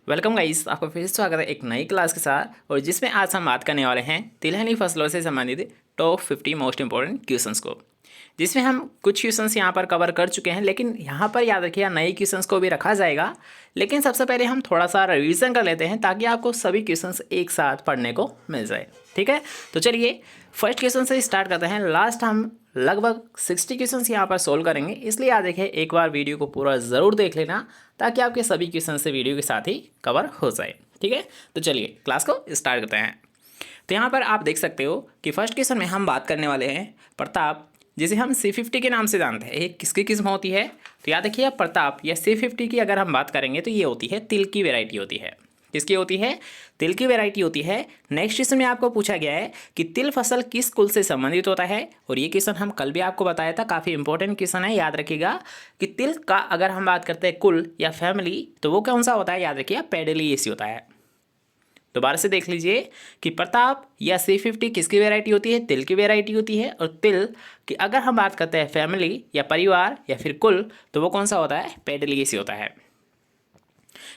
Welcome guys, आपका फिर से स्वागत है एक नई क्लास के साथ। और जिसमें आज हम बात करने वाले हैं तिलहनी फसलों से संबंधित टॉप 50 मोस्ट इंपॉर्टेंट क्वेश्चंस को, जिसमें हम कुछ क्वेश्चंस यहाँ पर कवर कर चुके हैं, लेकिन यहाँ पर याद रखिए नए क्वेश्चंस को भी रखा जाएगा। लेकिन सबसे पहले हम थोड़ा सा रिवीजन कर लेते हैं ताकि आपको सभी क्वेश्चंस एक साथ पढ़ने को मिल जाए। ठीक है, तो चलिए फर्स्ट क्वेश्चन से स्टार्ट करते हैं। लास्ट हम लगभग 60 क्वेश्चंस यहाँ पर सोल्व करेंगे, इसलिए याद रखिए एक बार वीडियो को पूरा ज़रूर देख लेना ताकि आपके सभी क्वेश्चन से वीडियो के साथ ही कवर हो जाए। ठीक है, तो चलिए क्लास को स्टार्ट करते हैं। तो यहाँ पर आप देख सकते हो कि फर्स्ट क्वेश्चन में हम बात करने वाले हैं प्रताप, जिसे हम C50 के नाम से जानते हैं। ये किसकी किस्म होती है? तो याद रखिए प्रताप या C50 की अगर हम बात करेंगे तो ये होती है तिल की वेराइटी होती है। किसकी होती है? तिल की वैरायटी होती है। नेक्स्ट क्वेश्चन में आपको पूछा गया है कि तिल फसल किस कुल से संबंधित होता है, और ये क्वेश्चन हम कल भी आपको बताया था, काफ़ी इंपॉर्टेंट क्वेश्चन है। याद रखिएगा कि तिल का अगर हम बात करते हैं कुल या फैमिली तो वो कौन सा होता है? याद रखिए पेडेलिएसी होता है। दोबारा से देख लीजिए कि प्रताप या C50 किसकी वैरायटी होती है? तिल की वैरायटी होती है। और तिल की अगर हम बात करते हैं फैमिली या परिवार या फिर कुल तो वो कौन सा होता है? पेडेलिएसी होता है।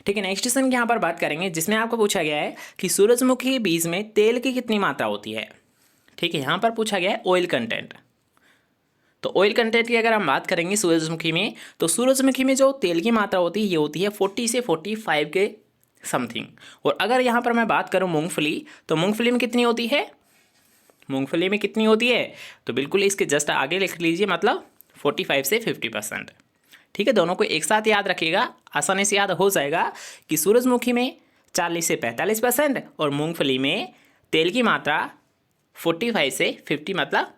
ठीक है, नेक्स्ट क्वेश्चन की यहाँ पर बात करेंगे, जिसमें आपको पूछा गया है कि सूरजमुखी बीज में तेल की कितनी मात्रा होती है। ठीक है, यहाँ पर पूछा गया है ऑयल कंटेंट। तो ऑयल कंटेंट की अगर हम बात करेंगे सूरजमुखी में, तो सूरजमुखी में जो तेल की मात्रा होती है ये होती है 40 से 45 के समथिंग। और अगर यहाँ पर मैं बात करूँ मूंगफली, तो मूंगफली में कितनी होती है? मूंगफली में कितनी होती है? तो बिल्कुल इसके जस्ट आगे लिख लीजिए, मतलब 45 से 50%। ठीक है, दोनों को एक साथ याद रखिएगा, आसानी से याद हो जाएगा कि सूरजमुखी में 40 से 45% और मूंगफली में तेल की मात्रा 45 से 50, मतलब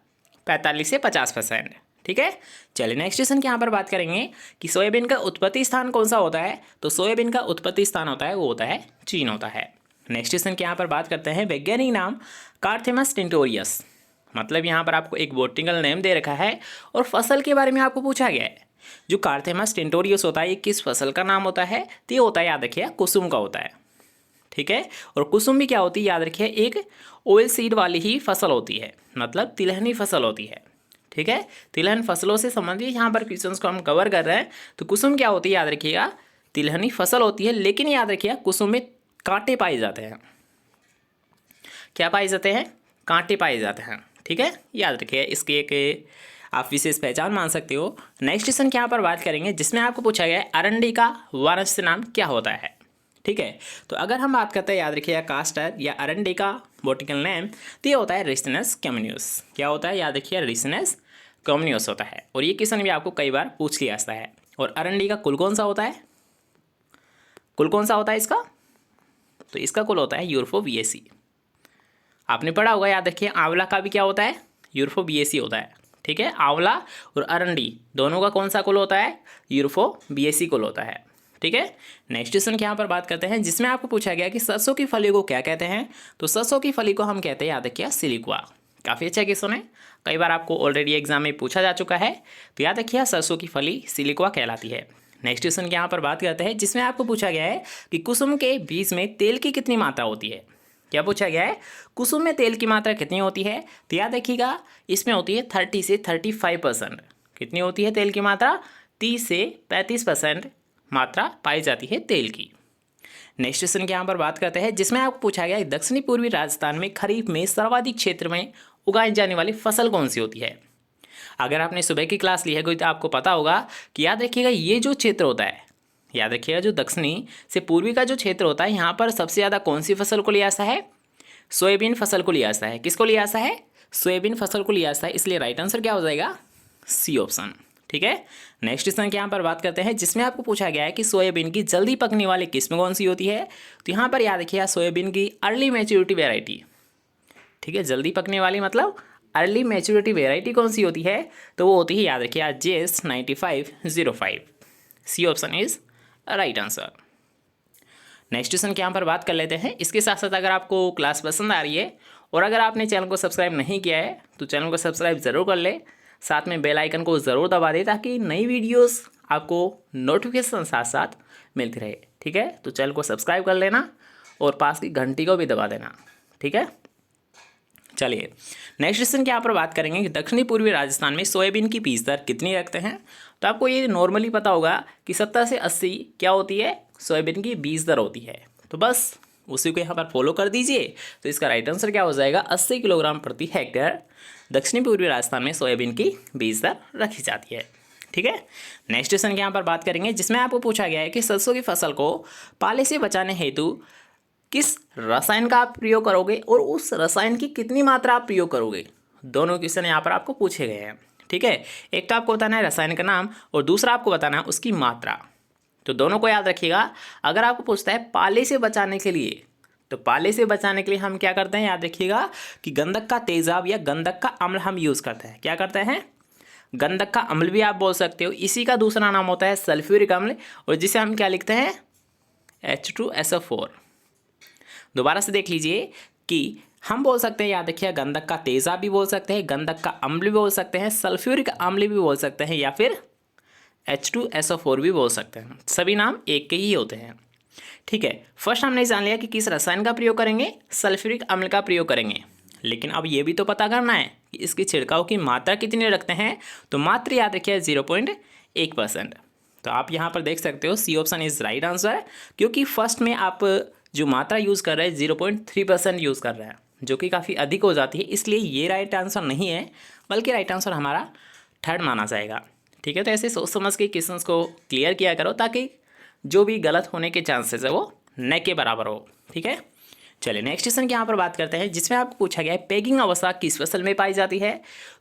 45 से 50%। ठीक है, चलिए नेक्स्ट क्वेश्चन की यहाँ पर बात करेंगे कि सोयाबीन का उत्पत्ति स्थान कौन सा होता है। तो सोयाबीन का उत्पत्ति स्थान होता है वो होता है चीन होता है। नेक्स्ट क्वेश्चन की यहाँ पर बात करते हैं वैज्ञानिक नाम कार्थेमस टिंटोरियस, मतलब यहाँ पर आपको एक बॉटनिकल नेम दे रखा है और फसल के बारे में आपको पूछा गया है। जो कार्थेमस टिंटोरियस होता है ये किस फसल का नाम होता है? तो ये होता है, याद रखिए, कुसुम का होता है। ठीक है, और कुसुम भी क्या होती है? याद रखिए एक ऑयल सीड वाली ही फसल होती है, मतलब तिलहनी फसल होती है। ठीक है, तिलहन फसलों से संबंधित यहाँ पर क्वेश्चंस को हम कवर कर रहे हैं। तो कुसुम क्या होती है? याद रखिएगा तिलहनी फसल होती है, लेकिन याद रखिएगा कुसुम में कांटे पाए जाते हैं। क्या पाए जाते हैं? कांटे पाए जाते हैं। ठीक है, याद रखिए, इसकी एक आप विशेष पहचान मान सकते हो। नेक्स्ट क्वेश्चन की यहाँ पर बात करेंगे, जिसमें आपको पूछा गया है अरंडी का वानस्पतिक नाम क्या होता है। ठीक है, तो अगर हम बात करते हैं, याद रखिएगा कास्टर या अरंडी का बॉटनिकल नेम तो ये होता है रिसिनस कम्युनिस। क्या होता है? याद रखिए रिसिनस कम्युनिस होता है। और ये क्वेश्चन भी आपको कई बार पूछ लिया जाता है। और अरंडी का कुल कौन सा होता है? कुल कौन सा होता है इसका? तो इसका कुल होता है यूर्फोबिएसी। आपने पढ़ा होगा, याद रखिए आंवला का भी क्या होता है? यूर्फोबिएसी होता है। ठीक है, आंवला और अरंडी दोनों का कौन सा कुल होता है? यूर्फोबिएसी कुल होता है। ठीक है, नेक्स्ट क्वेश्चन की यहाँ पर बात करते हैं, जिसमें आपको पूछा गया कि सरसों की फली को क्या कहते हैं। तो सरसों की फली को हम कहते हैं, याद रखिए, सिलिक्वा। काफ़ी अच्छा क्वेश्चन है, कई बार आपको ऑलरेडी एग्जाम में पूछा जा चुका है। तो याद रखिए सरसों की फली सिलिक्वा कहलाती है। नेक्स्ट क्वेश्चन की यहाँ पर बात करते हैं, जिसमें आपको पूछा गया है कि कुसुम के बीज में तेल की कितनी मात्रा होती है। क्या पूछा गया है? कुसुम में तेल की मात्रा कितनी होती है? तो याद रखिएगा इसमें होती है 30 से 35%। कितनी होती है तेल की मात्रा? 30 से 35% मात्रा पाई जाती है तेल की। नेक्स्ट क्वेश्चन की यहाँ पर बात करते हैं, जिसमें आपको पूछा गया है दक्षिणी पूर्वी राजस्थान में खरीफ में सर्वाधिक क्षेत्र में उगाई जाने वाली फसल कौन सी होती है। अगर आपने सुबह की क्लास ली है कोई तो आपको पता होगा कि याद रखिएगा ये जो क्षेत्र होता है, याद रखिएगा जो दक्षिणी से पूर्वी का जो क्षेत्र होता है, यहाँ पर सबसे ज़्यादा कौन सी फसल को लिया जाता है? सोयाबीन फसल को लिया जाता है। किसको लिया जाता है? सोयाबीन फसल को लिया जाता है। इसलिए राइट आंसर क्या हो जाएगा? C option. ठीक है, नेक्स्ट क्वेश्चन की यहाँ पर बात करते हैं, जिसमें आपको पूछा गया है कि सोयाबीन की जल्दी पकने वाली किस्म कौन सी होती है। तो यहाँ पर याद रखिएगा सोयाबीन की अर्ली मैच्योरिटी वेराइटी। ठीक है, जल्दी पकने वाली मतलब अर्ली मैच्योरिटी वेराइटी कौन सी होती है? तो वो होती है, याद रखिए, JS 9505। C option is right answer. Next question के यहाँ पर बात कर लेते हैं। इसके साथ साथ अगर आपको क्लास पसंद आ रही है और अगर आपने चैनल को सब्सक्राइब नहीं किया है तो चैनल को सब्सक्राइब ज़रूर कर ले, साथ में बेल आइकन को ज़रूर दबा दे ताकि नई वीडियोस आपको नोटिफिकेशन साथ साथ मिलती रहे। ठीक है, तो चैनल को सब्सक्राइब कर लेना और पास की घंटी को भी दबा देना। ठीक है, चलिए नेक्स्ट क्वेश्चन की यहाँ पर बात करेंगे कि दक्षिणी पूर्वी राजस्थान में सोयाबीन की बीज दर कितनी रखते हैं। तो आपको ये नॉर्मली पता होगा कि 70 से 80 क्या होती है? सोयाबीन की बीज दर होती है। तो बस उसी को यहाँ पर फॉलो कर दीजिए। तो इसका राइट आंसर क्या हो जाएगा, 80 किलोग्राम प्रति हेक्टेयर दक्षिणी पूर्वी राजस्थान में सोयाबीन की बीज दर रखी जाती है। ठीक है, नेक्स्ट क्वेश्चन के यहाँ पर बात करेंगे, जिसमें आपको पूछा गया है कि सरसों की फसल को पाले से बचाने हेतु किस रसायन का आप प्रयोग करोगे और उस रसायन की कितनी मात्रा आप प्रयोग करोगे। दोनों क्वेश्चन यहाँ पर आपको पूछे गए हैं। ठीक है, एक तो आपको बताना है रसायन का नाम और दूसरा आपको बताना है उसकी मात्रा। तो दोनों को याद रखिएगा। अगर आपको पूछता है पाले से बचाने के लिए, तो पाले से बचाने के लिए हम क्या करते हैं, याद रखिएगा कि गंधक का तेजाब या गंधक का अम्ल हम यूज़ करते हैं। क्या करते हैं, गंधक का अम्ल भी आप बोल सकते हो। इसी का दूसरा नाम होता है सल्फ्यूरिक अम्ल, और जिसे हम क्या लिखते हैं, H2SO4। दोबारा से देख लीजिए कि हम बोल सकते हैं, याद रखिए, गंधक का तेजाब भी बोल सकते हैं, गंधक का अम्ल भी बोल सकते हैं, सल्फ्यूरिक अम्ल भी बोल सकते हैं, या फिर H2SO4 भी बोल सकते हैं। सभी नाम एक के ही होते हैं। ठीक है, फर्स्ट हमने जान लिया कि किस रसायन का प्रयोग करेंगे, सल्फ्यूरिक अम्ल का प्रयोग करेंगे। लेकिन अब ये भी तो पता करना है कि इसकी छिड़काव की मात्रा कितनी रखते हैं। तो मात्रा याद रखिए 0.1%। तो आप यहाँ पर देख सकते हो C option is right answer, क्योंकि फर्स्ट में आप जो मात्रा यूज़ कर रहे हैं 0.3% यूज़ कर रहे हैं, जो कि काफ़ी अधिक हो जाती है। इसलिए ये राइट आंसर नहीं है, बल्कि राइट आंसर हमारा थर्ड माना जाएगा। ठीक है, तो ऐसे सोच समझ के क्वेश्चंस को क्लियर किया करो, ताकि जो भी गलत होने के चांसेस है वो न के बराबर हो। ठीक है, चलिए नेक्स्ट क्वेश्चन की यहाँ पर बात करते हैं, जिसमें आपको पूछा गया है पेगिंग अवस्था किस फसल में पाई जाती है।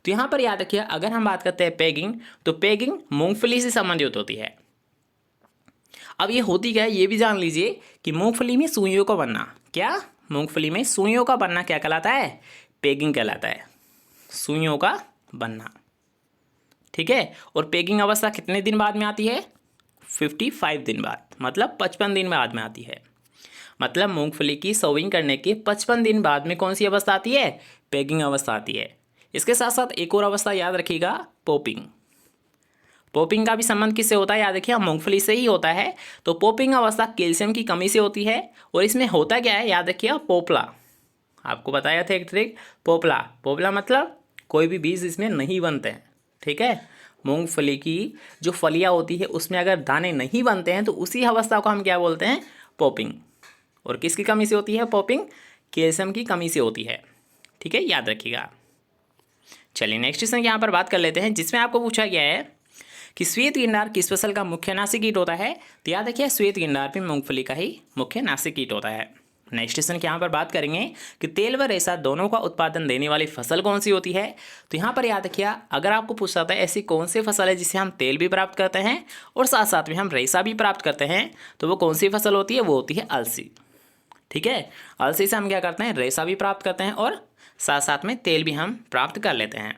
तो यहाँ पर याद रखिए, अगर हम बात करते हैं पेगिंग, तो पेगिंग मूंगफली से संबंधित होती है। अब ये होती क्या है, ये भी जान लीजिए कि मूंगफली में सुइयों का बनना, क्या, मूंगफली में सुइयों का बनना क्या कहलाता है, पेगिंग कहलाता है, सुइयों का बनना। ठीक है, और पेगिंग अवस्था कितने दिन बाद में आती है, 55 दिन बाद, मतलब 55 दिन बाद में आती है। मतलब मूंगफली की सोविंग करने के 55 दिन बाद में कौन सी अवस्था आती है, पेगिंग अवस्था आती है। इसके साथ साथ एक और अवस्था याद रखिएगा, पोपिंग। पोपिंग का भी संबंध किससे होता है, याद रखिए, मूंगफली से ही होता है। तो पोपिंग अवस्था कैल्शियम की कमी से होती है, और इसमें होता क्या है, याद रखिए, पोपला। आपको बताया था एक ट्रिक, पोपला। पोपला मतलब कोई भी बीज इसमें नहीं बनते हैं। ठीक है, मूंगफली की जो फलियाँ होती है उसमें अगर दाने नहीं बनते हैं तो उसी अवस्था को हम क्या बोलते हैं, पोपिंग। और किसकी कमी से होती है पोपिंग, कैल्शियम की कमी से होती है। ठीक है, याद रखिएगा। चलिए नेक्स्ट क्वेश्चन यहाँ पर बात कर लेते हैं, जिसमें आपको पूछा गया है कि श्वेत गिरनार किस फसल का मुख्य नासी कीट होता है। तो याद रखिए, श्वेत गिरनार भी मूंगफली का ही मुख्य नासी कीट होता है। नेक्स्ट क्वेश्चन के यहाँ पर बात करेंगे कि तेल व रेशा दोनों का उत्पादन देने वाली फसल कौन सी होती है। तो यहाँ पर याद रखिए, अगर आपको पूछा था ऐसी कौन सी फसल है जिससे हम तेल भी प्राप्त करते हैं और साथ साथ में हम रेशा भी प्राप्त करते हैं, तो वो कौन सी फसल होती है, वो होती है अलसी। ठीक है, अलसी से हम क्या करते हैं, रेशा भी प्राप्त करते हैं और साथ साथ में तेल भी हम प्राप्त कर लेते हैं।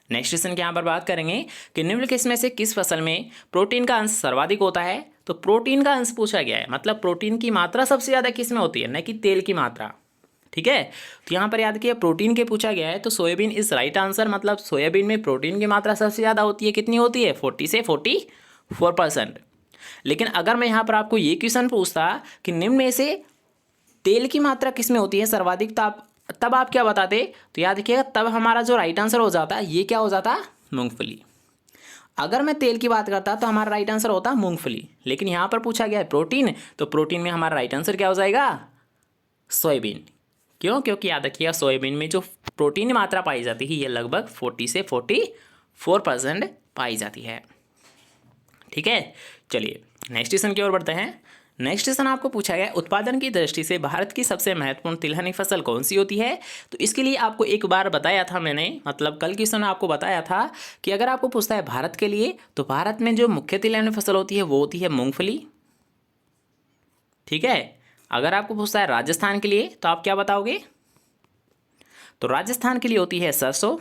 नेक्स्ट क्वेश्चन के यहाँ पर बात करेंगे कि निम्नलिखित में से किस फसल में प्रोटीन का अंश सर्वाधिक होता है। तो प्रोटीन का अंश पूछा गया है, मतलब प्रोटीन की मात्रा सबसे ज़्यादा किस में होती है, न कि तेल की मात्रा। ठीक है, तो यहाँ पर याद किया प्रोटीन के पूछा गया है, तो सोयाबीन इज राइट आंसर। मतलब सोयाबीन में प्रोटीन की मात्रा सबसे ज़्यादा होती है, कितनी होती है, 40 से 44%। लेकिन अगर मैं यहाँ पर आपको ये क्वेश्चन पूछता कि निम्न में से तेल की मात्रा किस में होती है सर्वाधिक, तब आप क्या बताते, तो याद रखिएगा, तब हमारा जो राइट आंसर हो जाता, ये क्या हो जाता, मूंगफली। अगर मैं तेल की बात करता तो हमारा राइट आंसर होता मूंगफली, लेकिन यहाँ पर पूछा गया है प्रोटीन, तो प्रोटीन में हमारा राइट आंसर क्या हो जाएगा, सोयाबीन। क्यों, क्योंकि याद रखिएगा सोयाबीन में जो प्रोटीन मात्रा पाई जाती है ये लगभग 40 से 44% पाई जाती है। ठीक है, चलिए नेक्स्ट क्वेश्चन की ओर बढ़ते हैं। नेक्स्ट क्वेश्चन आपको पूछा गया उत्पादन की दृष्टि से भारत की सबसे महत्वपूर्ण तिलहनी फसल कौन सी होती है। तो इसके लिए आपको एक बार बताया था मैंने, मतलब कल क्वेश्चन में आपको बताया था कि अगर आपको पूछता है भारत के लिए, तो भारत में जो मुख्य तिलहनी फसल होती है वो होती है मूंगफली। ठीक है, अगर आपको पूछता है राजस्थान के लिए, तो आप क्या बताओगे, तो राजस्थान के लिए होती है सरसों।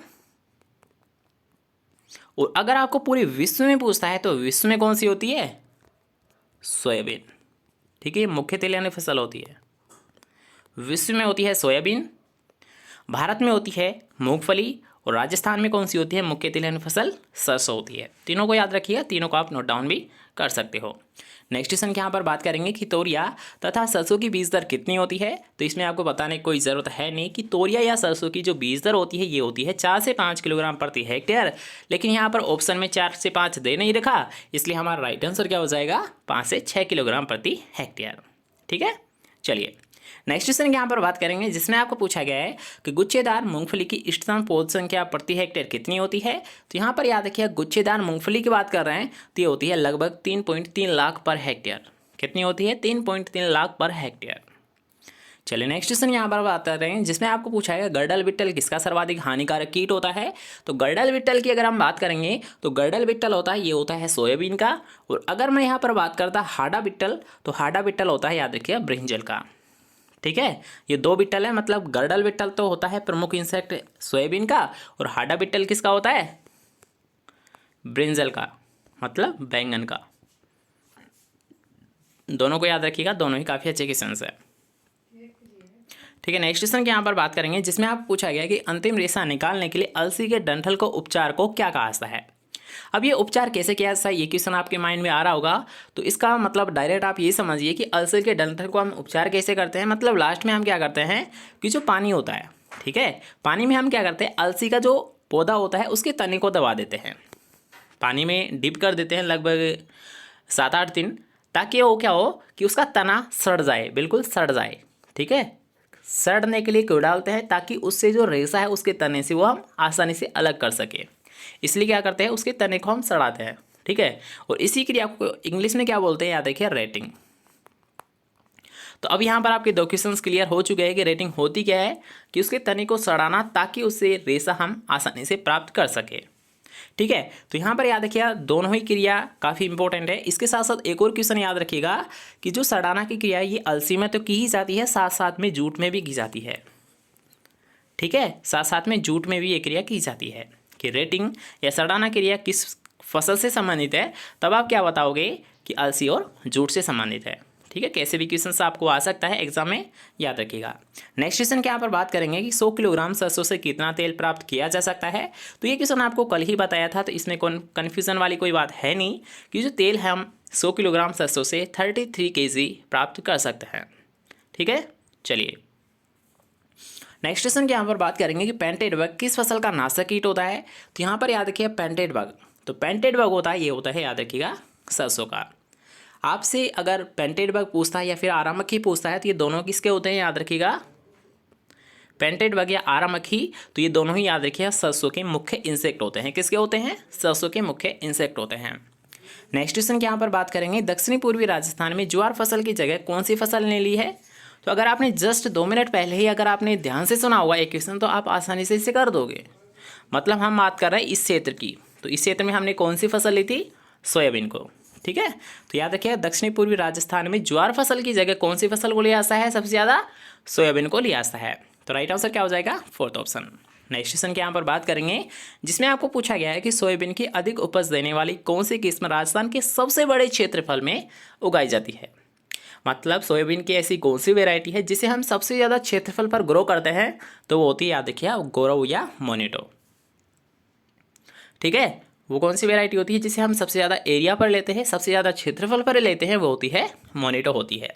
और अगर आपको पूरे विश्व में पूछता है तो विश्व में कौन सी होती है, सोयाबीन। ठीक है, मुख्य तिलहनी फसल होती है, विश्व में होती है सोयाबीन, भारत में होती है मूंगफली, और राजस्थान में कौन सी होती है मुख्य तिलहनी फसल? सरसों होती है। तीनों को याद रखिएगा, तीनों को आप नोट डाउन भी कर सकते हो। नेक्स्ट क्वेश्चन के यहाँ पर बात करेंगे कि तोरिया तथा सरसों की बीज दर कितनी होती है। तो इसमें आपको बताने की कोई ज़रूरत है नहीं कि तोरिया या सरसों की जो बीज दर होती है ये होती है 4 से 5 किलोग्राम प्रति हेक्टेयर। लेकिन यहाँ पर ऑप्शन में 4 से 5 दे नहीं रखा, इसलिए हमारा राइट आंसर क्या हो जाएगा? 5 से 6 किलोग्राम प्रति हेक्टेयर। ठीक है, चलिए नेक्स्ट क्वेश्चन यहाँ पर बात करेंगे जिसमें आपको पूछा गया है कि गुच्छेदार मूंगफली की इष्टतम पौध संख्या प्रति हेक्टेयर कितनी होती है। तो यहाँ पर याद रखिए गुच्छेदार मूंगफली की बात कर रहे हैं तो ये होती है लगभग 3.3 लाख पर हेक्टेयर। कितनी होती है? 3.3 लाख पर हेक्टेयर। चलिए नेक्स्ट क्वेश्चन यहाँ पर बात कर रहे हैं जिसमें आपको पूछा है गरडल बिट्टल किसका सर्वाधिक हानिकारक कीट होता है। तो गरडल बिट्टल की अगर हम बात करेंगे तो गरडल बिट्टल होता है, ये होता है सोयाबीन का। और अगर मैं यहाँ पर बात करता हाडा बिट्टल तो हाडा बिट्टल होता है याद रखिए ब्रिंजल का। ठीक है, ये दो बिट्टल है, मतलब गरडल बिट्टल तो होता है प्रमुख इंसेक्ट सोयाबीन का, और हाडा बिट्टल किसका होता है? ब्रिंजल का, मतलब बैंगन का। दोनों को याद रखिएगा, दोनों ही काफ़ी अच्छे क्वेश्चंस है। ठीक है, नेक्स्ट क्वेश्चन की यहाँ पर बात करेंगे जिसमें आप पूछा गया कि अंतिम रेशा निकालने के लिए अलसी के डंठल को उपचार को क्या कहा जाता है। अब ये उपचार कैसे किया जाता है, ये क्वेश्चन आपके माइंड में आ रहा होगा। तो इसका मतलब डायरेक्ट आप ये समझिए कि अलसी के डंठल को हम उपचार कैसे करते हैं। मतलब लास्ट में हम क्या करते हैं कि जो पानी होता है, ठीक है, पानी में हम क्या करते हैं, अलसी का जो पौधा होता है उसके तने को दबा देते हैं, पानी में डिप कर देते हैं लगभग 7-8 दिन, ताकि वो क्या हो कि उसका तना सड़ जाए, बिल्कुल सड़ जाए। ठीक है, सड़ने के लिए क्यों डालते हैं? ताकि उससे जो रेशा है उसके तने से वो हम आसानी से अलग कर सके, इसलिए क्या करते हैं उसके तने को हम सड़ाते हैं। ठीक है, और इसी क्रिया को इंग्लिश में क्या बोलते हैं, याद रखिए रेटिंग। तो अब यहाँ पर आपके दो क्वेश्चंस क्लियर हो चुके हैं कि रेटिंग होती क्या है, कि उसके तने को सड़ाना ताकि उससे रेशा हम आसानी से प्राप्त कर सके। ठीक है, तो यहाँ पर याद रखिएगा दोनों ही क्रिया काफ़ी इंपॉर्टेंट है। इसके साथ साथ एक और क्वेश्चन याद रखिएगा कि जो सड़ाना की क्रिया है ये अलसी में तो की ही जाती है, साथ साथ में जूट में भी की जाती है। ठीक है, साथ साथ में जूट में भी ये क्रिया की जाती है। कि रेटिंग या सड़ाना क्रिया किस फसल से संबंधित है, तब आप क्या बताओगे कि अलसी और जूट से संबंधित है। ठीक है, कैसे भी क्वेश्चन आपको आ सकता है एग्जाम में, याद रखिएगा। नेक्स्ट क्वेश्चन के यहाँ पर बात करेंगे कि 100 किलोग्राम सरसों से कितना तेल प्राप्त किया जा सकता है। तो ये क्वेश्चन आपको कल ही बताया था, तो इसमें कन्फ्यूजन वाली कोई बात है नहीं, कि जो तेल है हम 100 किलोग्राम सरसों से 33 kg प्राप्त कर सकते हैं। ठीक है, चलिए नेक्स्ट क्वेश्चन के यहाँ पर बात करेंगे कि पेंटेड बग किस फसल का नाशक कीट होता है। तो यहाँ पर याद रखिए पेंटेड बग, तो पेंटेड बग होता है, ये होता है याद रखिएगा सरसों का। आपसे अगर पेंटेड बग पूछता है या फिर आरा मक्खी पूछता है तो ये दोनों किसके होते हैं, याद रखिएगा पेंटेड बग या आरा मक्खी, तो ये दोनों ही याद रखिएगा सरसों के मुख्य इंसेक्ट होते हैं। किसके होते हैं? सरसों के मुख्य इंसेक्ट होते हैं। नेक्स्ट क्वेश्चन के यहाँ पर बात करेंगे दक्षिणी पूर्वी राजस्थान में ज्वार फसल की जगह कौन सी फसल ने ली है। तो अगर आपने जस्ट 2 मिनट पहले ही अगर आपने ध्यान से सुना होगा एक क्वेश्चन, तो आप आसानी से इसे कर दोगे। मतलब हम बात कर रहे हैं इस क्षेत्र की, तो इस क्षेत्र में हमने कौन सी फसल ली थी? सोयाबीन को। ठीक है, तो याद रखिए दक्षिणी पूर्वी राजस्थान में ज्वार फसल की जगह कौन सी फसल को लिया जाता है? सबसे ज़्यादा सोयाबीन को लिया जाता है। तो राइट आंसर क्या हो जाएगा? 4th option. नेक्स्ट क्वेश्चन के यहाँ पर बात करेंगे जिसमें आपको पूछा गया है कि सोयाबीन की अधिक उपज देने वाली कौन सी किस्म राजस्थान के सबसे बड़े क्षेत्रफल में उगाई जाती है। मतलब सोयाबीन की ऐसी कौन सी वेराइटी है जिसे हम सबसे ज़्यादा क्षेत्रफल पर ग्रो करते हैं, तो वो होती है याद रखिए गौरव या मोनिटो। ठीक है, वो कौन सी वेराइटी होती है जिसे हम सबसे ज़्यादा एरिया पर लेते हैं, सबसे ज़्यादा क्षेत्रफल पर लेते हैं, वो होती है मोनिटो होती है,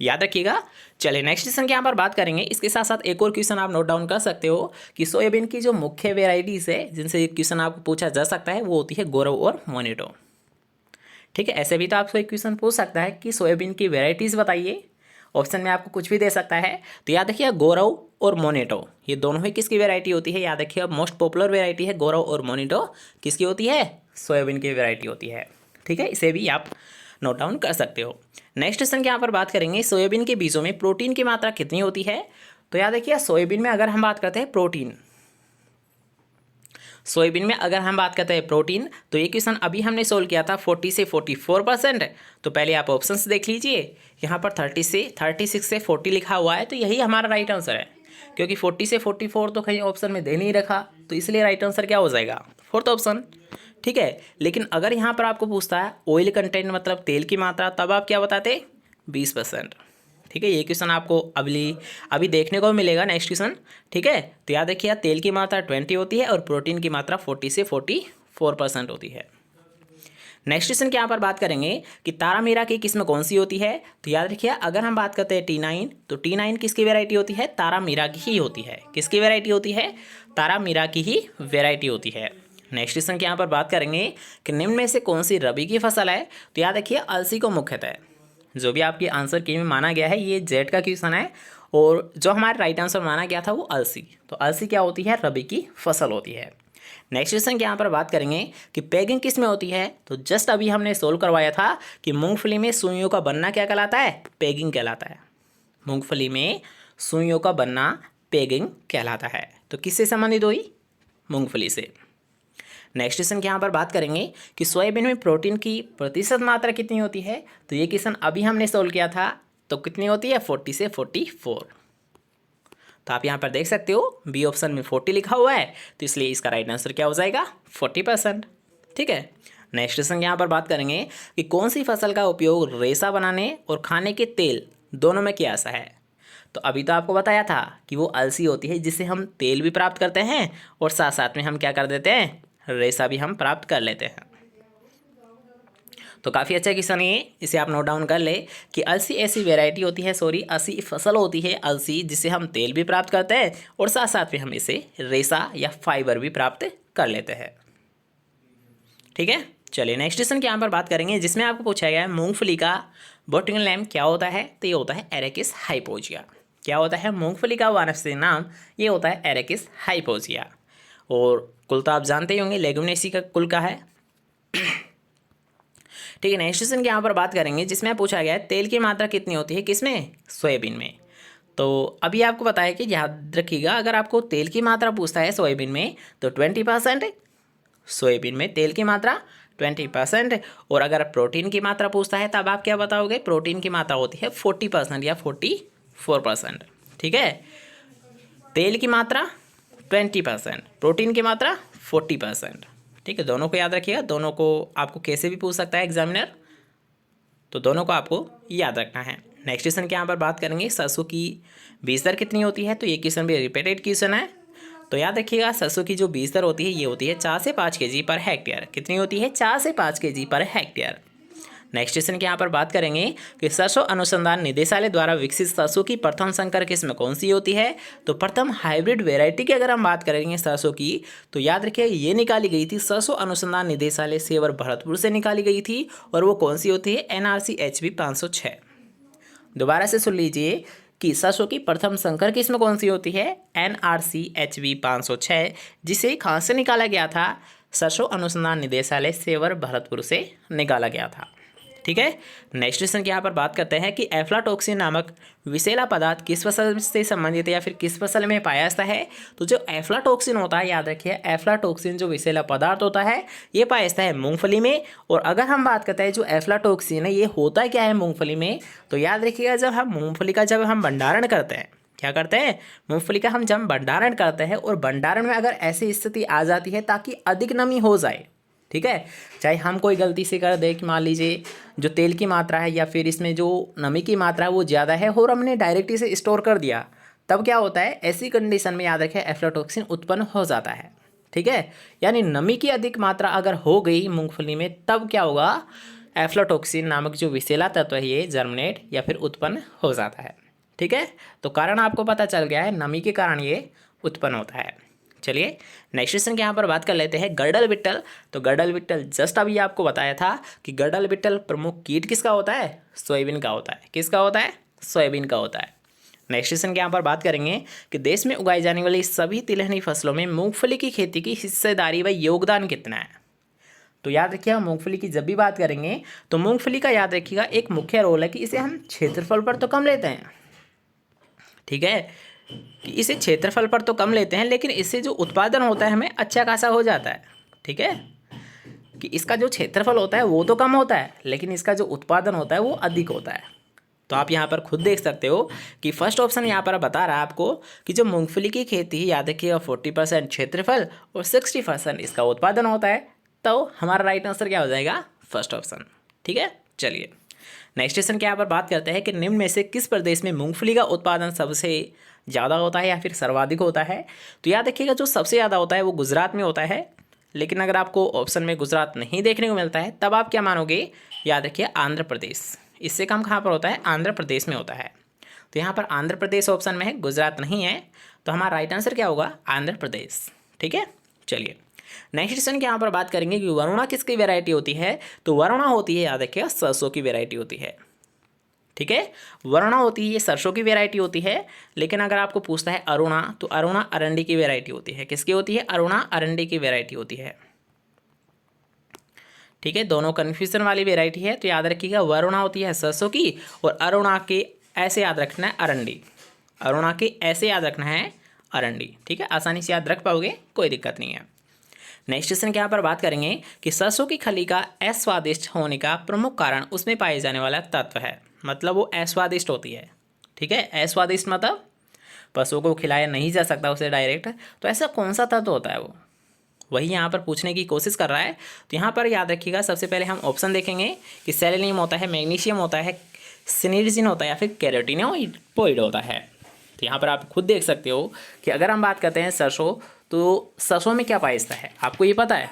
याद रखिएगा। चलिए नेक्स्ट क्वेश्चन के यहाँ पर बात करेंगे। इसके साथ साथ एक और क्वेश्चन आप नोट डाउन कर सकते हो कि सोयाबीन की जो मुख्य वेराइटीज़ है जिनसे क्वेश्चन आपको पूछा जा सकता है वो होती है गौरव और मोनिटो। ठीक है, ऐसे भी तो आपको एक क्वेश्चन पूछ सकता है कि सोयाबीन की वेराइटीज़ बताइए, ऑप्शन में आपको कुछ भी दे सकता है। तो याद रखिए गौरव और मोनिटो ये दोनों ही किसकी वेराइटी होती है, याद रखिए मोस्ट पॉपुलर वेराइटी है गौरव और मोनिटो किसकी होती है? सोयाबीन की वेराइटी होती है। ठीक है, इसे भी आप नोट डाउन कर सकते हो। नेक्स्ट क्वेश्चन के यहाँ पर बात करेंगे सोयाबीन के बीजों में प्रोटीन की मात्रा कितनी होती है। तो याद रखिए सोयाबीन में अगर हम बात करते हैं प्रोटीन, सोयाबीन में अगर हम बात करते हैं प्रोटीन, तो ये क्वेश्चन अभी हमने सोल्व किया था 40 से 44%। तो पहले आप ऑप्शंस देख लीजिए, यहाँ पर 36 से 40 लिखा हुआ है, तो यही हमारा राइट आंसर है, क्योंकि 40 से 44 तो कहीं ऑप्शन में दे नहीं रखा, तो इसलिए राइट आंसर क्या हो जाएगा? 4th option. ठीक है, लेकिन अगर यहाँ पर आपको पूछता है ऑयल कंटेंट मतलब तेल की मात्रा, तब आप क्या बताते? 20%। ठीक है, ये क्वेश्चन आपको अभी देखने को मिलेगा नेक्स्ट क्वेश्चन। ठीक है, तो याद रखिए तेल की मात्रा 20 होती है और प्रोटीन की मात्रा 40 से 44% होती है। नेक्स्ट क्वेश्चन के यहाँ पर बात करेंगे कि तारामीरा की किस्म कौन सी होती है। तो याद रखिए अगर हम बात करते हैं T9, तो T9 किसकी वेराइटी होती है, तारामीरा की ही होती है। किसकी वेराइटी होती है, तारामीरा की ही वेराइटी होती है। नेक्स्ट क्वेश्चन के यहाँ पर बात करेंगे कि निम्न में से कौन सी रबी की फसल है। तो याद रखिए अलसी को मुख्यतः, जो भी आपकी आंसर की में माना गया है, ये जेड का क्वेश्चन है और जो हमारा राइट आंसर माना गया था वो अलसी। तो अलसी क्या होती है, रबी की फसल होती है। नेक्स्ट क्वेश्चन के यहाँ पर बात करेंगे कि पेगिंग किस में होती है। तो जस्ट अभी हमने सोल्व करवाया था कि मूंगफली में सुइयों का बनना क्या कहलाता है, पेगिंग कहलाता है। मूंगफली में सुइयों का बनना पेगिंग कहलाता है। तो किससे संबंधित हुई, मूंगफली से। नेक्स्ट क्वेश्चन के यहाँ पर बात करेंगे कि सोयाबीन में प्रोटीन की प्रतिशत मात्रा कितनी होती है। तो ये क्वेश्चन अभी हमने सोल्व किया था, तो कितनी होती है, 40 से 44। तो आप यहाँ पर देख सकते हो बी ऑप्शन में 40 लिखा हुआ है, तो इसलिए इसका राइट आंसर क्या हो जाएगा, 40%। ठीक है, नेक्स्ट क्वेश्चन यहाँ पर बात करेंगे कि कौन सी फसल का उपयोग रेशा बनाने और खाने के तेल दोनों में किया जाता है। तो अभी तो आपको बताया था कि वो अलसी होती है जिससे हम तेल भी प्राप्त करते हैं और साथ साथ में हम क्या कर देते हैं, रेशा भी हम प्राप्त कर लेते हैं। तो काफ़ी अच्छा क्वेश्चन ये, इसे आप नोट डाउन कर ले कि अलसी ऐसी वेराइटी होती है, ऐसी फसल होती है अलसी जिससे हम तेल भी प्राप्त करते हैं और साथ साथ में हम इसे रेशा या फाइबर भी प्राप्त कर लेते हैं। ठीक है, चलिए नेक्स्ट क्वेश्चन के यहाँ पर बात करेंगे जिसमें आपको पूछा गया है मूंगफली का बॉटनिकल नेम क्या होता है। तो ये होता है एरेकिस हाइपोजिया। क्या होता है, मूंगफली का वानस्पतिक नाम ये होता है एरेकिस हाइपोजिया। और कुल तो आप जानते ही होंगे लेगुमिनेसी का कुल का है। ठीक है, नेक्स्ट क्वेश्चन के यहाँ पर बात करेंगे जिसमें पूछा गया है तेल की मात्रा कितनी होती है, किसमें, सोयाबीन में। तो अभी आपको पता है कि याद रखिएगा अगर आपको तेल की मात्रा पूछता है सोयाबीन में तो 20%, सोयाबीन में तेल की मात्रा 20%। और अगर प्रोटीन की मात्रा पूछता है तब आप क्या बताओगे, प्रोटीन की मात्रा होती है 40% या 44%। ठीक है, तेल की मात्रा 20%, प्रोटीन की मात्रा 40%। ठीक है, दोनों को याद रखिएगा, दोनों को आपको कैसे भी पूछ सकता है एग्जामिनर, तो दोनों को आपको याद रखना है। नेक्स्ट क्वेश्चन के यहाँ पर बात करेंगे सरसों की बीज दर कितनी होती है। तो ये क्वेश्चन भी रिपीटेड क्वेश्चन है, तो याद रखिएगा सरसों की जो बीज दर होती है ये होती है 4 से 5 kg पर हेक्टेयर। कितनी होती है, 4 से 5 kg per hectare. Next question के यहाँ पर बात करेंगे कि सरसों अनुसंधान निदेशालय द्वारा विकसित सरसों की प्रथम संकर किस्म कौन सी होती है। तो प्रथम हाइब्रिड वेराइटी की अगर हम बात करेंगे सरसों की, तो याद रखिए ये निकाली गई थी सरसों अनुसंधान निदेशालय सेवर भरतपुर से निकाली गई थी और वो कौन सी होती है, NRC HB 506। दोबारा से सुन लीजिए कि सरसों की प्रथम संकर किस्म कौन सी होती है, NRC HB 506, जिसे कहाँ से निकाला गया था, सरसों अनुसंधान निदेशालय सेवर भरतपुर से निकाला गया था। ठीक है, नेक्स्ट क्वेश्चन की यहाँ पर बात करते हैं कि एफ्लाटॉक्सिन नामक विषैला पदार्थ किस फसल से संबंधित है या फिर किस फसल में पाया जाता है। तो जो एफ्लाटॉक्सिन होता है, याद रखिए एफ्लाटॉक्सिन जो विषैला पदार्थ होता है ये पाया जाता है मूंगफली में। और अगर हम बात करते हैं जो एफ्लाटॉक्सिन है ये होता क्या है मूंगफली में, तो याद रखिएगा जब हम मूंगफली का जब हम भंडारण करते हैं, क्या करते हैं, मूंगफली का हम जब भंडारण करते हैं और भंडारण में अगर ऐसी स्थिति आ जाती है ताकि अधिक नमी हो जाए, ठीक है, चाहे हम कोई गलती से कर दे कि मान लीजिए जो तेल की मात्रा है या फिर इसमें जो नमी की मात्रा है वो ज़्यादा है और हमने डायरेक्ट इसे स्टोर कर दिया, तब क्या होता है, ऐसी कंडीशन में याद रखें एफ्लाटॉक्सिन उत्पन्न हो जाता है। ठीक है, यानी नमी की अधिक मात्रा अगर हो गई मूंगफली में तब क्या होगा, एफ्लाटॉक्सिन नामक जो विषैला तत्व है ये जर्मिनेट या फिर उत्पन्न हो जाता है। ठीक है, तो कारण आपको पता चल गया है, नमी के कारण ये उत्पन्न होता है। चलिए नेक्स्ट क्वेश्चन के यहाँ पर बात कर लेते हैं गड़ल बिट्टल। तो गड़ल बिट्टल जस्ट अभी आपको बताया था कि गड़ल बिट्टल प्रमुख कीट किसका होता है, सोयाबीन का होता है। किसका होता है, सोयाबीन का होता है। नेक्स्ट क्वेश्चन के यहाँ पर बात करेंगे कि देश में उगाई जाने वाली सभी तिलहनी फसलों में मूंगफली की खेती की हिस्सेदारी व योगदान कितना है। तो याद रखिएगा मूंगफली की जब भी बात करेंगे तो मूंगफली का याद रखिएगा एक मुख्य रोल है कि इसे हम क्षेत्रफल पर तो कम लेते हैं, ठीक है, कि इसे क्षेत्रफल पर तो कम लेते हैं लेकिन इससे जो उत्पादन होता है हमें अच्छा खासा हो जाता है। ठीक है, कि इसका जो क्षेत्रफल होता है वो तो कम होता है लेकिन इसका जो उत्पादन होता है वो अधिक होता है। तो आप यहाँ पर खुद देख सकते हो कि फर्स्ट ऑप्शन यहाँ पर बता रहा है आपको कि जो मूंगफली की खेती याद रखिएगा 40% क्षेत्रफल और 60% इसका उत्पादन होता है, तो हमारा राइट आंसर क्या हो जाएगा, फर्स्ट ऑप्शन। ठीक है, चलिए नेक्स्ट क्वेश्चन के यहाँ पर बात करते हैं कि निम्न में से किस प्रदेश में मूंगफली का उत्पादन सबसे ज़्यादा होता है या फिर सर्वाधिक होता है। तो याद रखिएगा जो सबसे ज़्यादा होता है वो गुजरात में होता है, लेकिन अगर आपको ऑप्शन में गुजरात नहीं देखने को मिलता है तब आप क्या मानोगे, याद रखिए आंध्र प्रदेश। इससे कम कहाँ पर होता है, आंध्र प्रदेश में होता है। तो यहाँ पर आंध्र प्रदेश ऑप्शन में है, गुजरात नहीं है, तो हमारा राइट आंसर क्या होगा, आंध्र प्रदेश। ठीक है, चलिए नेक्स्ट क्वेश्चन के यहाँ पर बात करेंगे कि वरुणा किसकी वेराइटी होती है। तो वरुणा होती है, याद रखिएगा, सरसों की वेराइटी होती है। ठीक है, वरुणा होती है, ये सरसों की वेराइटी होती है। लेकिन अगर आपको पूछता है अरुणा, तो अरुणा अरंडी की वेराइटी होती है। किसकी होती है, अरुणा अरंडी की वेराइटी होती है। ठीक है, दोनों कन्फ्यूजन वाली वेराइटी है, तो याद रखिएगा वरुणा होती है सरसों की, और अरुणा के ऐसे याद रखना है अरंडी, अरुणा के ऐसे याद रखना है अरंडी। ठीक है, आसानी से याद रख पाओगे, कोई दिक्कत नहीं है। नेक्स्ट क्वेश्चन के यहाँ पर बात करेंगे कि सरसों की खली का अस्वादिष्ट होने का प्रमुख कारण उसमें पाए जाने वाला तत्व है। मतलब वो अस्वादिष्ट होती है। ठीक है, अस्वादिष्ट मतलब पशुओं को खिलाया नहीं जा सकता उसे डायरेक्ट, तो ऐसा कौन सा तत्व होता है वो, वही यहाँ पर पूछने की कोशिश कर रहा है। तो यहाँ पर याद रखिएगा सबसे पहले हम ऑप्शन देखेंगे कि सेलेनियम होता है, मैग्नीशियम होता है, सिनर्जिन होता है या फिर कैरोटीनोइड होता है। तो यहाँ पर आप खुद देख सकते हो कि अगर हम बात करते हैं सरसों, तो सरसों में क्या पाया है, आपको ये पता है।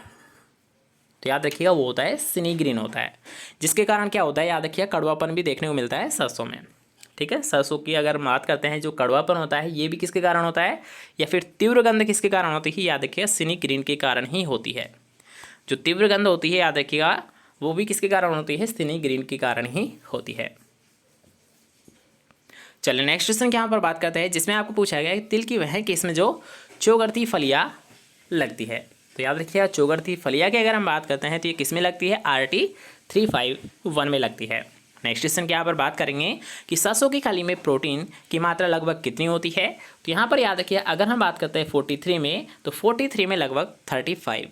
तो याद रखिएगा वो होता है सिनीग्रीन होता है, जिसके कारण क्या होता है, याद रखिएगा कड़वापन भी देखने को मिलता है सरसों में। ठीक है, सरसों की अगर बात करते हैं, जो कड़वापन होता है ये भी किसके कारण होता है, या फिर तीव्र गंध किसके कारण होती है, याद रखिएगा सिनीग्रीन के कारण ही होती है। जो तीव्र गंध होती है, याद रखिएगा वो भी किसके कारण होती है, सिनीग्रीन के कारण ही होती है। चलिए नेक्स्ट क्वेश्चन के यहाँ पर बात करते हैं, जिसमें आपको पूछा गया है तिल की वह किस्म जो चौगर्थी फलियाँ लगती है। तो याद रखिएगा चौगर्थी फलियाँ की अगर हम बात करते हैं तो ये किस में लगती है, RT351 में लगती है। नेक्स्ट क्वेश्चन के यहाँ पर बात करेंगे कि सरसों की खली में प्रोटीन की मात्रा लगभग कितनी होती है। तो यहाँ पर याद रखिए अगर हम बात करते हैं 43 में, तो 43 में लगभग 35,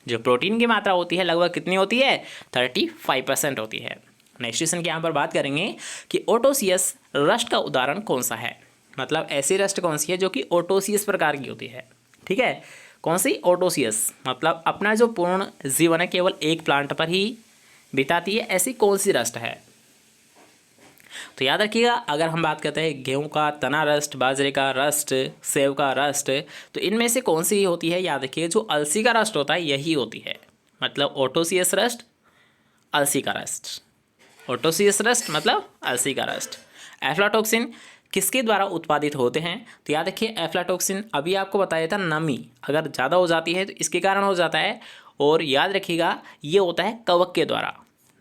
जो प्रोटीन की मात्रा होती है लगभग कितनी होती है, 35% होती है। नेक्स्ट क्वेश्चन के यहाँ पर बात करेंगे कि ओटोसियस रस्ट का उदाहरण कौन सा है। मतलब ऐसी रस्ट कौन सी है जो कि ओटोसियस प्रकार की होती है। ठीक है, कौन सी, ओटोसियस, मतलब अपना जो पूर्ण जीवन है केवल एक प्लांट पर ही बिताती है, ऐसी कौन सी रस्ट है। तो याद रखिएगा अगर हम बात करते हैं गेहूं का तना रस्ट, बाजरे का रस्ट, सेब का रस्ट, तो इनमें से कौन सी होती है, याद रखिए जो अलसी का रस्ट होता है यही होती है। मतलब ओटोसियस रस्ट, अलसी का रस्ट, ओटोसियस रस्ट मतलब अलसी का रस्ट। एफ्लाटॉक्सिन किसके द्वारा उत्पादित होते हैं। तो याद रखिए एफ्लाटॉक्सिन अभी आपको बताया था, नमी अगर ज़्यादा हो जाती है तो इसके कारण हो जाता है, और याद रखिएगा ये होता है कवक के द्वारा।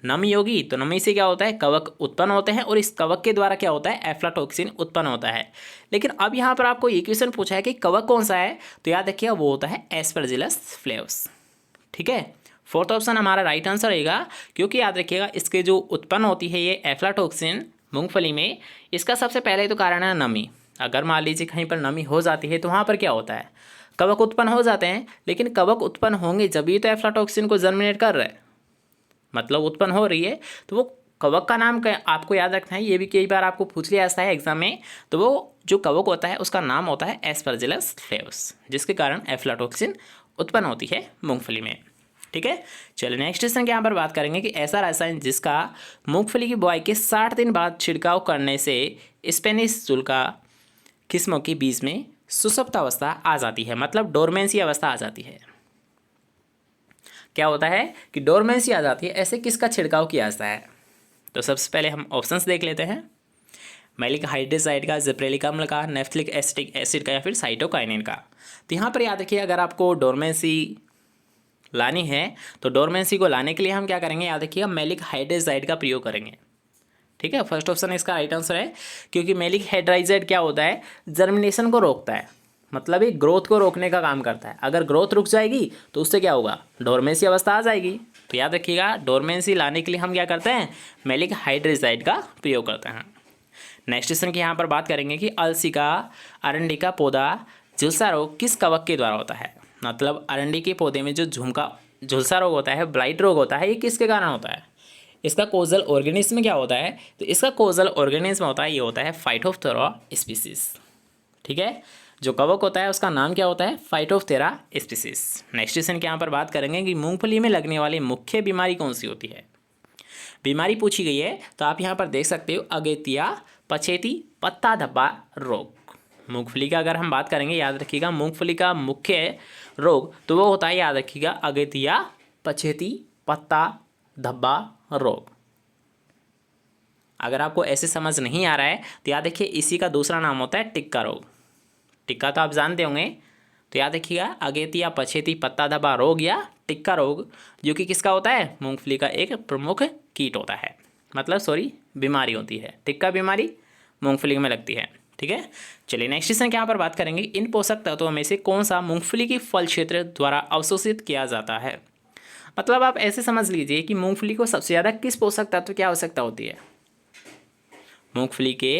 नमी होगी तो नमी से क्या होता है, कवक उत्पन्न होते हैं, और इस कवक के द्वारा क्या होता है, एफ्लाटॉक्सिन उत्पन्न होता है। लेकिन अब यहाँ पर आपको ये क्वेश्चन पूछा है कि कवक कौन सा है, तो याद रखिएगा वो होता है एस्परजिलस फ्लेवस। ठीक है, फोर्थ ऑप्शन हमारा राइट आंसर रहेगा, क्योंकि याद रखिएगा इसके जो उत्पन्न होती है ये एफ्लाटॉक्सिन मूंगफली में, इसका सबसे पहले तो कारण है नमी। अगर मान लीजिए कहीं पर नमी हो जाती है तो वहाँ पर क्या होता है, कवक उत्पन्न हो जाते हैं। लेकिन कवक उत्पन्न होंगे जब भी तो एफ्लाटॉक्सिन को जर्मिनेट कर रहा है, मतलब उत्पन्न हो रही है, तो वो कवक का नाम आपको याद रखना है। ये भी कई बार आपको पूछ लिया जाता है एग्जाम में, तो वो जो कवक होता है उसका नाम होता है एस्परजिलस फ्लेवस, जिसके कारण एफ्लाटॉक्सिन उत्पन्न होती है मूंगफली में। ठीक है, चलिए नेक्स्ट क्वेश्चन के यहाँ पर बात करेंगे कि ऐसा रसायन जिसका मूंगफली की बुआई के 60 दिन बाद छिड़काव करने से स्पेनिश जुल्का किस्मों के बीज में सुषुप्त अवस्था आ जाती है, मतलब डोरमेंसी अवस्था आ जाती है। क्या होता है कि डोरमेंसी आ जाती है, ऐसे किसका छिड़काव किया जाता है। तो सबसे पहले हम ऑप्शंस देख लेते हैं, मैलिक हाइड्रोसाइड का, जिब्रेलिक अम्ल का, नेफ्थलिक एसिटिक एसिड का, या फिर साइटोकाइनिन का। तो यहाँ पर याद रखिए अगर आपको डोरमेंसी लानी है तो डोरमेंसी को लाने के लिए हम क्या करेंगे, याद रखिएगा मैलिक हाइड्रोसाइड का प्रयोग करेंगे। ठीक है, फर्स्ट ऑप्शन इसका राइट आंसर है, क्योंकि मैलिक हाइड्रोसाइड क्या होता है, जर्मिनेशन को रोकता है, मतलब ये ग्रोथ को रोकने का काम करता है। अगर ग्रोथ रुक जाएगी तो उससे क्या होगा, डोरमेंसी अवस्था आ जाएगी। तो याद रखिएगा डोरमेंसी लाने के लिए हम क्या करते हैं, मैलिक हाइड्रोसाइड का प्रयोग करते हैं। नेक्स्ट क्वेश्चन की यहाँ पर बात करेंगे कि अलसी का अरंडी का पौधा झुलसा रोग किस कवक के द्वारा होता है। मतलब अरंडी के पौधे में जो झुलसा रोग होता है, ब्लाइट रोग होता है, ये किसके कारण होता है। इसका कोजल ऑर्गेनिज्म क्या होता है, तो इसका कोजल ऑर्गेनिज्म होता है, ये होता है फाइटोप्थेरा स्पीसीज। ठीक है, जो कवक होता है उसका नाम क्या होता है, फाइटोप्थेरा स्पीसीज। नेक्स्ट क्वेश्चन के यहाँ पर बात करेंगे कि मूंगफली में लगने वाली मुख्य बीमारी कौन सी होती है। बीमारी पूछी गई है तो आप यहाँ पर देख सकते हो अगेतिया पछेती पत्ता धब्बा रोग। मूंगफली का अगर हम बात करेंगे, याद रखिएगा मूंगफली का मुख्य रोग तो वो होता है, याद रखिएगा, अगेतिया पछेती पत्ता धब्बा रोग। अगर आपको ऐसे समझ नहीं आ रहा है तो याद रखिए इसी का दूसरा नाम होता है टिक्का रोग। टिक्का तो आप जानते होंगे, तो याद रखिएगा अगेतिया पछेती पत्ता धब्बा रोग या टिक्का रोग, जो कि किसका होता है, मूंगफली का एक प्रमुख कीट होता है, मतलब बीमारी होती है। टिक्का बीमारी मूंगफली में लगती है। ठीक है, चलिए नेक्स्ट क्वेश्चन के यहाँ पर बात करेंगे, इन पोषक तत्वों में से कौन सा मूंगफली की फल क्षेत्र द्वारा अवशोषित किया जाता है। मतलब आप ऐसे समझ लीजिए कि मूंगफली को सबसे ज़्यादा किस पोषक तत्व की आवश्यकता होती है। मूंगफली के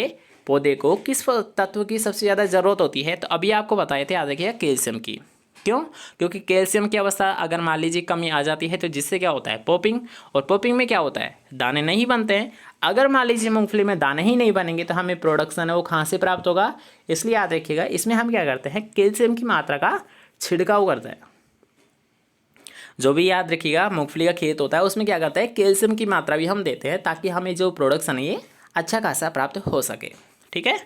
पौधे को किस तत्व की सबसे ज़्यादा ज़रूरत होती है, तो अभी आपको बताए थे, याद रखिएगा कैल्शियम की। क्यों? क्योंकि कैल्शियम की अवस्था अगर मान लीजिए कमी आ जाती है तो जिससे क्या होता है, पॉपिंग, और पॉपिंग में क्या होता है, दाने नहीं बनते हैं। अगर मान लीजिए मूंगफली में दाने ही नहीं बनेंगे तो हमें प्रोडक्शन है वो कहाँ से प्राप्त होगा। इसलिए याद रखिएगा इसमें हम क्या करते हैं, कैल्शियम की मात्रा का छिड़काव करते हैं। जो भी याद रखिएगा मूंगफली का खेत होता है उसमें क्या करता है, कैल्शियम की मात्रा भी हम देते हैं ताकि हमें जो प्रोडक्शन है ये अच्छा खासा प्राप्त हो सके। ठीक है,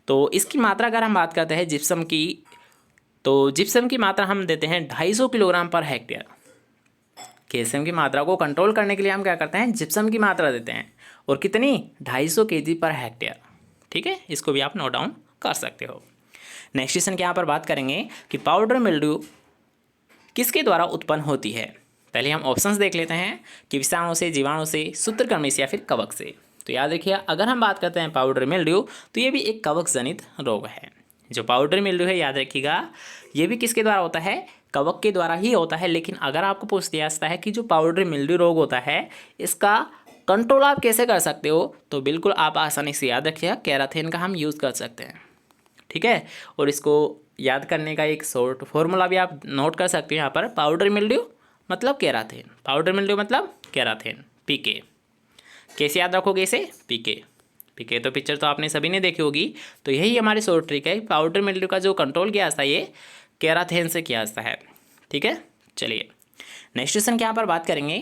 तो इसकी मात्रा अगर हम बात करते हैं जिप्सम की, तो जिप्सम की मात्रा हम देते हैं 250 किलोग्राम पर हेक्टेयर। कैल्शियम की मात्रा को कंट्रोल करने के लिए हम क्या करते हैं, जिप्सम की मात्रा देते हैं, और कितनी, 250 केजी पर हेक्टेयर। ठीक है, इसको भी आप नोट डाउन कर सकते हो। नेक्स्ट क्वेश्चन के यहाँ पर बात करेंगे कि पाउडर मिल्ड्यू किसके द्वारा उत्पन्न होती है। पहले हम ऑप्शंस देख लेते हैं कि विषाणु से, जीवाणु से, सूत्रकृमि से या फिर कवक से। तो याद रखिए अगर हम बात करते हैं पाउडर मिल्ड्यू तो ये भी एक कवक जनित रोग है। जो पाउडर मिल्ड्यू है याद रखिएगा ये भी किसके द्वारा होता है, कवक के द्वारा ही होता है। लेकिन अगर आपको पूछ दिया जाता है कि जो पाउडर मिल्ड्यू रोग होता है इसका कंट्रोल आप कैसे कर सकते हो, तो बिल्कुल आप आसानी से याद रखिएगा कैराथेन का हम यूज़ कर सकते हैं। ठीक है, और इसको याद करने का एक शॉर्ट फॉर्मूला भी आप नोट कर सकते हो यहाँ पर, पाउडर मिल्ड्यू मतलब कैराथेन, पाउडर मिल्ड्यू मतलब कैराथेन, पीके। कैसे याद रखोगे इसे, पीके। पीके तो पिक्चर तो आपने सभी ने देखी होगी। तो यही हमारी शॉर्ट ट्रिक है, पाउडर मिल्ड्यू का जो कंट्रोल किया जाता है ये कैराथेन से किया जाता है। ठीक है, चलिए नेक्स्ट क्वेश्चन के यहाँ पर बात करेंगे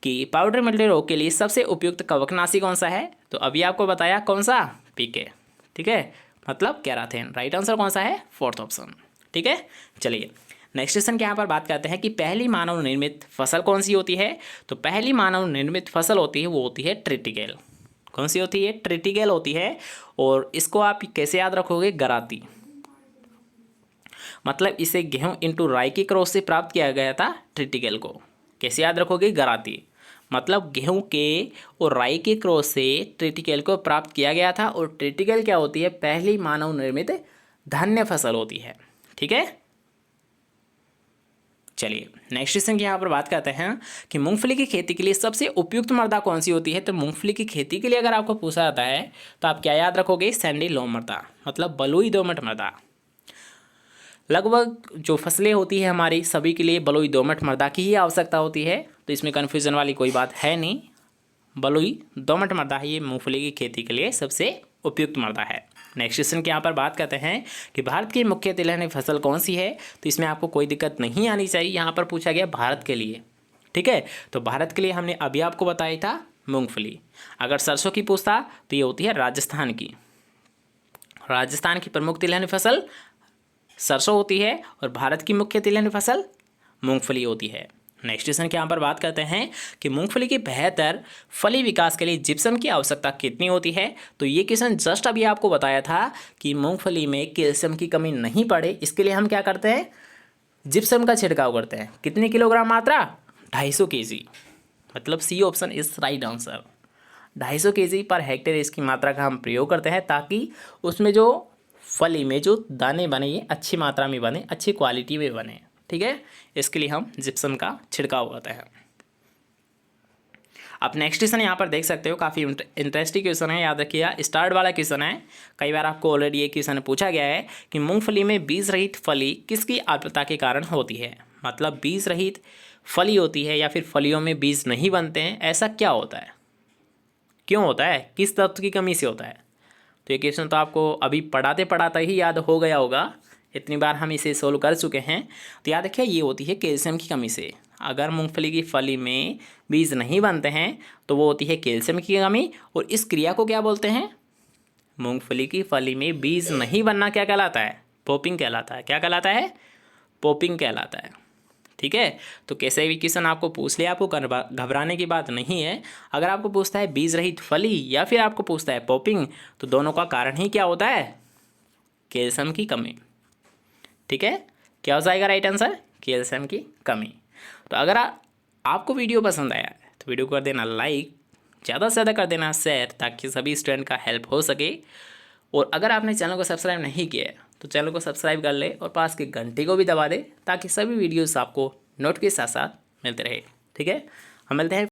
कि पाउडर मिल्ड्यू रोग के लिए सबसे उपयुक्त कवकनाशी कौन सा है। तो अभी आपको बताया कौन सा, पीके। ठीक है, मतलब कैराथेन। राइट आंसर कौन सा है, फोर्थ ऑप्शन। ठीक है, चलिए नेक्स्ट क्वेश्चन के यहाँ पर बात करते हैं कि पहली मानव निर्मित फसल कौन सी होती है। तो पहली मानव निर्मित फसल होती है वो होती है ट्रिटिकेल। कौन सी होती है, ट्रिटिकेल होती है। और इसको आप कैसे याद रखोगे, गराती, मतलब इसे गेहूं इंटू राई की क्रॉस से प्राप्त किया गया था ट्रिटिकेल को। कैसे याद रखोगे, गराती, मतलब गेहूं के और राई के क्रॉस से ट्रिटिकेल को प्राप्त किया गया था। और ट्रिटिकेल क्या होती है, पहली मानव निर्मित धान्य फसल होती है। ठीक है, चलिए नेक्स्ट क्वेश्चन की यहाँ पर बात करते हैं कि मूंगफली की खेती के लिए सबसे उपयुक्त मृदा कौन सी होती है। तो मूंगफली की खेती के लिए अगर आपको पूछा जाता है तो आप क्या याद रखोगे, सैंडी लोम मृदा, मतलब बलुई दोमट मृदा। लगभग जो फसलें होती है हमारी सभी के लिए बलुई दोमट मृदा की ही आवश्यकता होती है, तो इसमें कन्फ्यूजन वाली कोई बात है नहीं। बलुई दोमट मृदा ही ये मूंगफली की खेती के लिए सबसे उपयुक्त मृदा है। नेक्स्ट क्वेश्चन के यहाँ पर बात करते हैं कि भारत की मुख्य तिलहनी फसल कौन सी है। तो इसमें आपको कोई दिक्कत नहीं आनी चाहिए, यहाँ पर पूछा गया भारत के लिए। ठीक है, तो भारत के लिए हमने अभी आपको बताया था मूंगफली। अगर सरसों की पूछता तो ये होती है राजस्थान की। राजस्थान की प्रमुख तिलहनी फसल सरसों होती है और भारत की मुख्य तिलहनी फसल मूंगफली होती है। नेक्स्ट क्वेश्चन के यहाँ पर बात करते हैं कि मूंगफली के बेहतर फली विकास के लिए जिप्सम की आवश्यकता कितनी होती है। तो ये क्वेश्चन जस्ट अभी आपको बताया था कि मूंगफली में कैल्शियम की कमी नहीं पड़े, इसके लिए हम क्या करते हैं, जिप्सम का छिड़काव करते हैं। कितनी किलोग्राम मात्रा, 250 केजी, मतलब C option is right answer. 250 KG per hectare इसकी मात्रा का हम प्रयोग करते हैं ताकि उसमें जो फली में जो दाने बने ये अच्छी मात्रा में बने, अच्छी क्वालिटी में बने। ठीक है, इसके लिए हम जिप्सम का छिड़काव करते हैं। आप नेक्स्ट क्वेश्चन यहाँ पर देख सकते हो, काफ़ी इंटरेस्टिंग क्वेश्चन है, याद रखिएगा स्टार्ट वाला क्वेश्चन है। कई बार आपको ऑलरेडी ये क्वेश्चन पूछा गया है कि मूंगफली में बीज रहित फली किसकी अल्पता के कारण होती है। मतलब बीज रहित फली होती है या फिर फलियों में बीज नहीं बनते हैं, ऐसा क्या होता है, क्यों होता है, किस तत्व की कमी से होता है। तो ये क्वेश्चन तो आपको अभी पढ़ाते पढ़ाते ही याद हो गया होगा, इतनी बार हम इसे सोल्व कर चुके हैं। तो याद रखिए ये होती है कैल्शियम की कमी से। अगर मूंगफली की फली में बीज नहीं बनते हैं तो वो होती है कैल्शियम की कमी। और इस क्रिया को क्या बोलते हैं? मूंगफली की फली में बीज नहीं बनना क्या कहलाता है? पॉपिंग कहलाता है। क्या कहलाता है? पॉपिंग कहलाता है। ठीक है, तो कैसे भी क्वेश्चन आपको पूछ लिया, आपको घबराने की बात नहीं है। अगर आपको पूछता है बीज रहित फली या फिर आपको पूछता है पॉपिंग, तो दोनों का कारण ही क्या होता है? कैल्शियम की कमी। ठीक है, क्या हो जाएगा राइट आंसर? कैल्शियम की कमी। तो अगर आपको वीडियो पसंद आया तो वीडियो को कर देना लाइक, ज़्यादा से ज़्यादा कर देना शेयर, ताकि सभी स्टूडेंट का हेल्प हो सके। और अगर आपने चैनल को सब्सक्राइब नहीं किया है तो चैनल को सब्सक्राइब कर ले और पास की घंटी को भी दबा दे, ताकि सभी वीडियोस आपको नोटिफिकेशन साथ साथ मिलते रहे। ठीक है, हम मिलते हैं